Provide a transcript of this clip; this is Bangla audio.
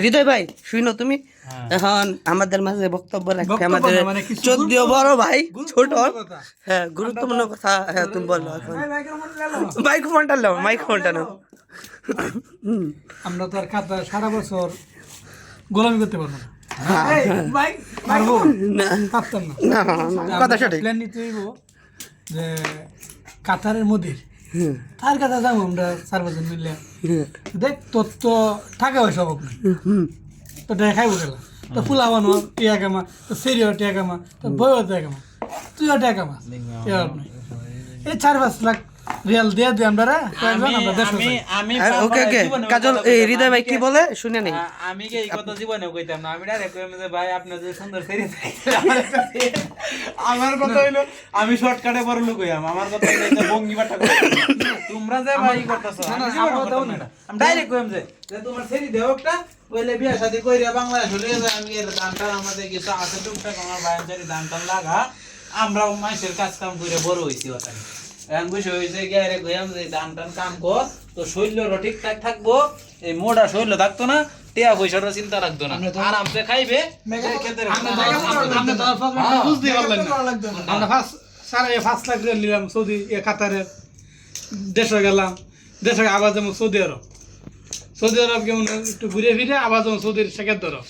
হৃদয় ভাই শুনো তুমি এখন আমাদের মাঝে বক্তব্য রাখবে আমাদের যদিও বড় ভাই ছোট হ্যাঁ গুরুত্বপূর্ণ কথা হ্যাঁ তুমি বলো এখন মাইক্রোফোনটা নাও মাইক্রোফোনটা নাও আমরা তো আর খাতা সারা বছর গোলামি করতে পারবো না পারতাম না কথা সঠিক প্ল্যান নিতে হইব যে কাতারের মোদির তার কথা যাবো আমরা 4 বছর মিললে দেখ তোর তো টাকা পয়সা অভাব নেই তো খাইবো গেলা তো ফুলা বানো টিয়া কামা তো সেরিও টিয়া কামা তো বইও টিয়া কামা তুইও টিয়া কামা এই 4-5 লাখ রিয়াল দিয়ে দিই আমরা ওকে ওকে কাজল এই হৃদয় ভাই কি বলে শুনে নেই আমি কি এই কথা জীবনে কইতাম না আমি ডাইরেক্ট কইম যে ভাই আপনি যে সুন্দর সেরি আমার কথা হইলো আমি শর্টকাটে বড় লোক হইয়াম আমার কথা হইলো এটা বঙ্গি বাটা কই তোমরা যে ভাই করতেছো আমি ডাইরেক্ট কইম যে তোমার সেরি দেও একটা কইলে বিয়া শাদি কইরা বাংলাদেশ চলে যায় আমি এর দানটা আমাদের কিছু আছে টুকটাক আমার ভাইয়ের জারি দানটা লাগা আমরাও মাইসের কাজ কাম কইরা বড় হইছি ওটা এখন বুঝে হয়েছে গিয়ে কইয়াম যে ধান টান কাম কর তো শরীরও ঠিকঠাক থাকবো এই মোটা শরীর থাকতো না টিয়া পয়সাটা চিন্তা রাখতো না আরামসে খাইবে আমরা 5.5 লাখ রিয়াল নিলাম সৌদি কাতারের দেশে গেলাম দেশে আবার যেমন সৌদি আরব কেমন একটু ঘুরে ফিরে আবার যেমন সৌদির শেখের ধরো